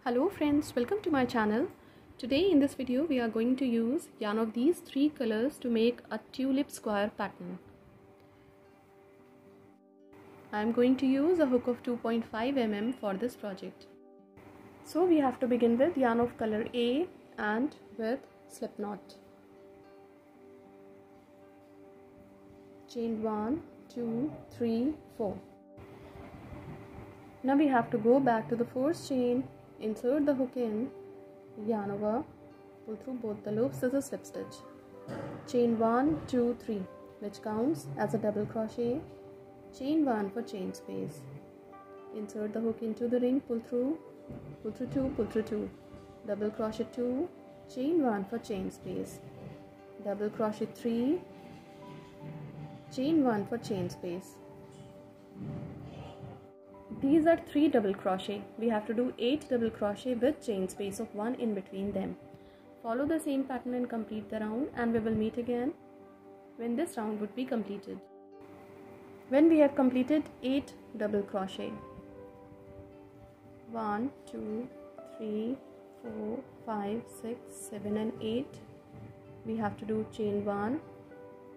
Hello friends, welcome to my channel. Today in this video we are going to use yarn of these three colors to make a tulip square pattern. I am going to use a hook of 2.5 mm for this project. So we have to begin with yarn of color A and with slip knot. Chain 1, 2, 3, 4. Now we have to go back to the first chain, insert the hook in, yarn over, pull through both the loops as a slip stitch. Chain 1, 2, 3, which counts as a double crochet. Chain 1 for chain space. Insert the hook into the ring, pull through 2, pull through 2. Double crochet 2, chain 1 for chain space. Double crochet 3, chain 1 for chain space. These are 3 double crochet. We have to do 8 double crochet with chain space of 1 in between them. Follow the same pattern and complete the round, and we will meet again when this round would be completed. When we have completed 8 double crochet, 1, 2, 3, 4, 5, 6, 7 and 8, we have to do chain 1.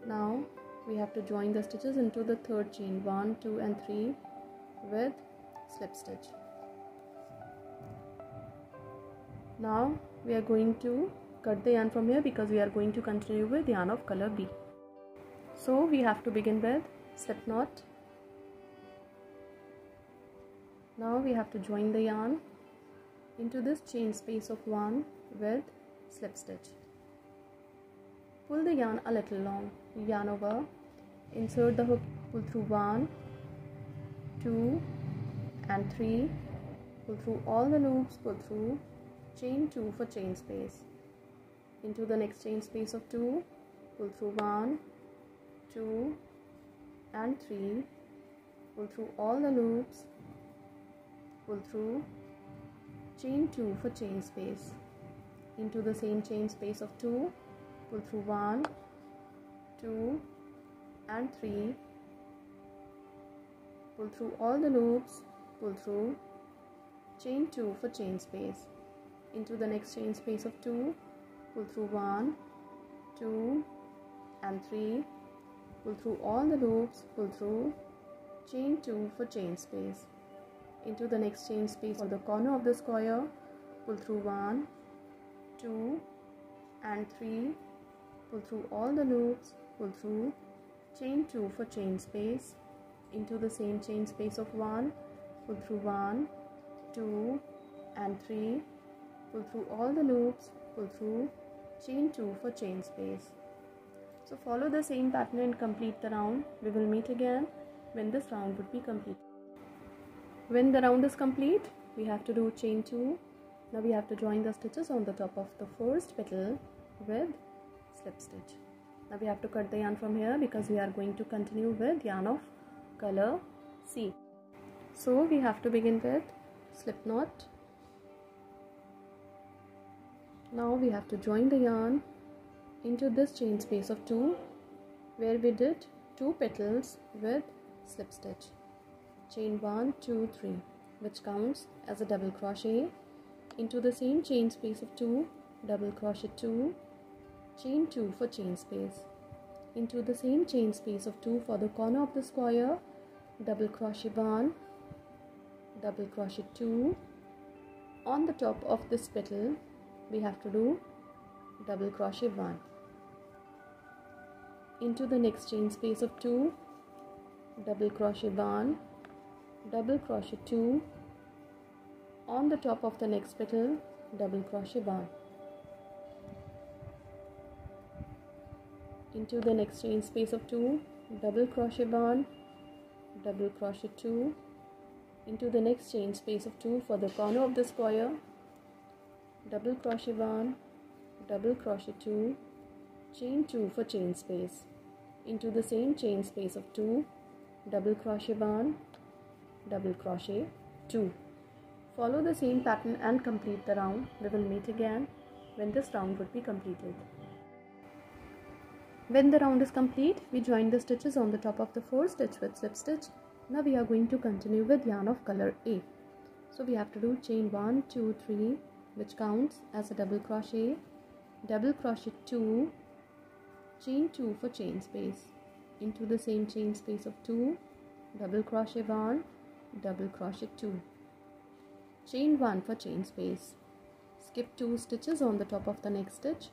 Now we have to join the stitches into the third chain, 1, 2 and 3 with slip stitch. Now we are going to cut the yarn from here because we are going to continue with yarn of color B. So we have to begin with slip knot. Now we have to join the yarn into this chain space of 1 with slip stitch. Pull the yarn a little long, yarn over, insert the hook, pull through 1, 2 and 3, pull through all the loops, pull through, chain 2 for chain space. Into the next chain space of 2, pull through 1, 2 and 3, pull through all the loops, pull through, chain 2 for chain space. Into the same chain space of 2, pull through 1, 2 and 3, pull through all the loops, pull through, chain 2 for chain space. Into the next chain space of 2, pull through 1, 2 and 3, pull through all the loops, pull through, chain 2 for chain space. Into the next chain space for the corner of the square, pull through 1, 2 and 3, pull through all the loops, pull through, chain 2 for chain space. Into the same chain space of 1, pull through 1, 2 and 3, pull through all the loops, pull through, chain 2 for chain space. So follow the same pattern and complete the round. We will meet again when this round would be complete. When the round is complete, we have to do chain 2. Now we have to join the stitches on the top of the first petal with slip stitch. Now we have to cut the yarn from here because we are going to continue with yarn of color C. So we have to begin with slip knot. Now we have to join the yarn into this chain space of 2 where we did 2 petals with slip stitch. Chain 1, 2, 3, which counts as a double crochet. Into the same chain space of 2, double crochet 2, chain 2 for chain space. Into the same chain space of 2 for the corner of the square, double crochet 1, double crochet 2. On the top of this petal we have to do double crochet 1. Into the next chain space of 2, double crochet 1, double crochet 2. On the top of the next petal, double crochet 1. Into the next chain space of 2, double crochet 1, double crochet 2. Into the next chain space of 2 for the corner of the square, double crochet 1, double crochet 2, chain 2 for chain space. Into the same chain space of 2, double crochet 1, double crochet 2. Follow the same pattern and complete the round. We will meet again when this round would be completed. When the round is complete, we join the stitches on the top of the first stitch with slip stitch. Now we are going to continue with yarn of color A. So we have to do chain 1, 2, 3, which counts as a double crochet 2, chain 2 for chain space, into the same chain space of 2, double crochet 1, double crochet 2, chain 1 for chain space, skip 2 stitches on the top of the next stitch,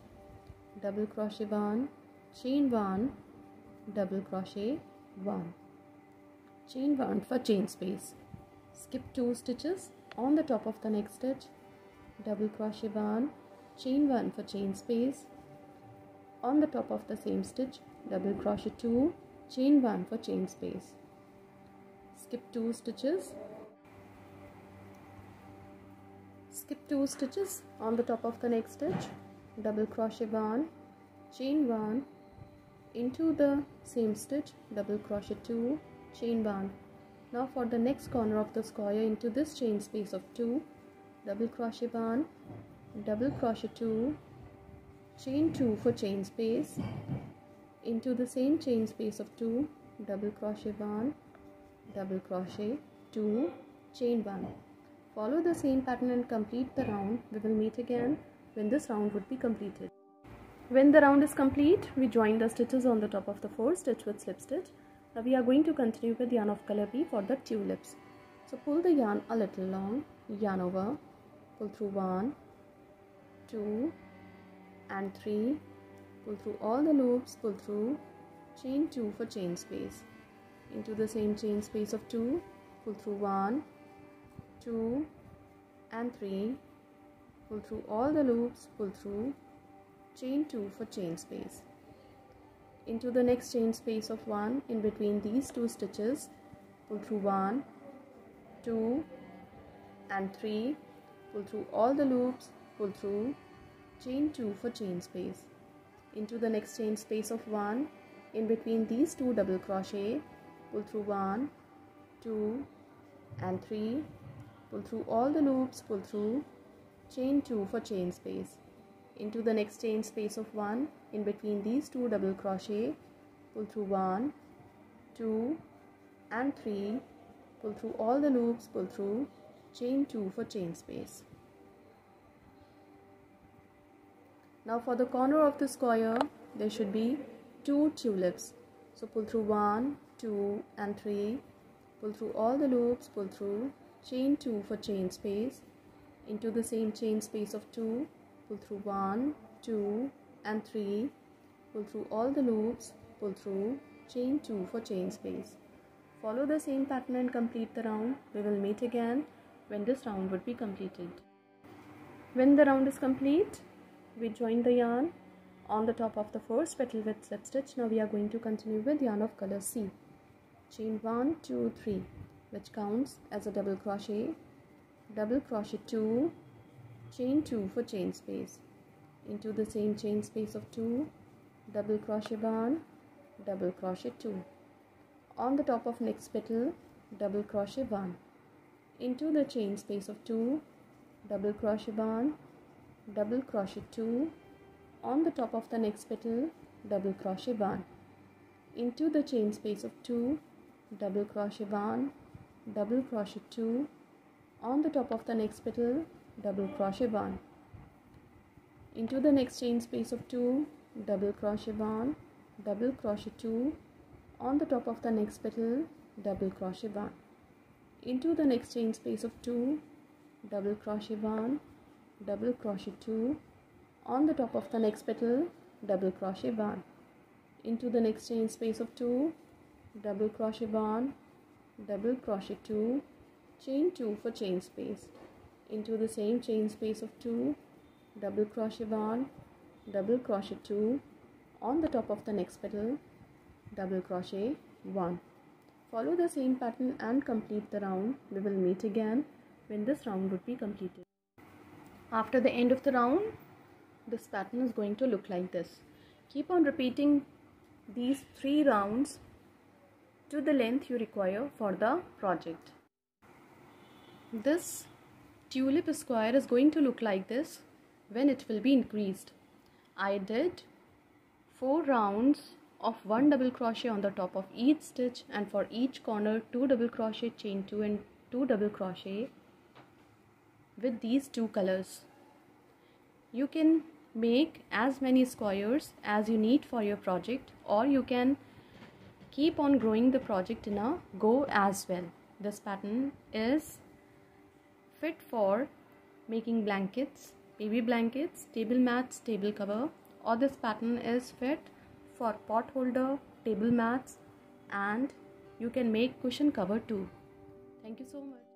double crochet 1, chain 1, double crochet 1, chain 1 for chain space, skip 2 stitches on the top of the next stitch, double crochet 1, chain 1 for chain space, on the top of the same stitch, double crochet 2, chain 1 for chain space, skip 2 stitches on the top of the next stitch, double crochet 1, chain 1, into the same stitch, double crochet 2, chain 1. Now for the next corner of the square, into this chain space of 2, double crochet 1, double crochet 2, chain 2 for chain space, into the same chain space of 2, double crochet 1, double crochet 2, chain 1. Follow the same pattern and complete the round. We will meet again when this round would be completed. When the round is complete, we join the stitches on the top of the 4th stitch with slip stitch. Now we are going to continue with yarn of color B for the tulips. So pull the yarn a little long, yarn over, pull through 1, 2 and 3, pull through all the loops, pull through, chain 2 for chain space, into the same chain space of 2, pull through 1, 2 and 3, pull through all the loops, pull through, chain 2 for chain space, into the next chain space of 1, in between these 2 stitches, pull through 1, 2 and 3, pull through all the loops, pull through, chain 2 for chain space, into the next chain space of 1, in between these 2 double crochet, pull through 1, 2 and 3, pull through all the loops, pull through, chain 2 for chain space, into the next chain space of 1, in between these 2 double crochet, pull through 1, 2 and 3, pull through all the loops, pull through, chain 2 for chain space. Now for the corner of the square, there should be 2 tulips. So pull through 1, 2 and 3, pull through all the loops, pull through, chain 2 for chain space, into the same chain space of 2, pull through 1, 2 and 3, pull through all the loops, pull through, chain 2 for chain space. Follow the same pattern and complete the round. We will meet again when this round would be completed. When the round is complete, we join the yarn on the top of the 1st petal with slip stitch. Now we are going to continue with yarn of color C. Chain 1, 2, 3, which counts as a double crochet 2, chain 2 for chain space, into the same chain space of 2, double crochet 1, double crochet 2, on the top of next petal, double crochet 1, into the chain space of 2, double crochet 1, double crochet 2, on the top of the next petal, double crochet 1, into the chain space of 2, double crochet 1, double crochet 2, on the top of the next petal, double crochet 1, into the next chain space of 2, double crochet 1, double crochet 2, on the top of the next petal, double crochet 1, into the next chain space of 2, double crochet 1, double crochet 2, on the top of the next petal, double crochet 1, into the next chain space of 2, double crochet 1, double crochet 2, chain 2 for chain space, into the same chain space of 2, double crochet 1, double crochet 2, on the top of the next petal, double crochet 1. Follow the same pattern and complete the round. We will meet again when this round would be completed. After the end of the round, this pattern is going to look like this. Keep on repeating these 3 rounds to the length you require for the project. This tulip square is going to look like this when it will be increased. I did 4 rounds of 1 double crochet on the top of each stitch, and for each corner 2 double crochet, chain 2 and 2 double crochet, with these two colors. You can make as many squares as you need for your project, or you can keep on growing the project in a go as well. This pattern is fit for making blankets, baby blankets, table mats, table cover, or this pattern is fit for pot holder, table mats, and you can make cushion cover too. Thank you so much.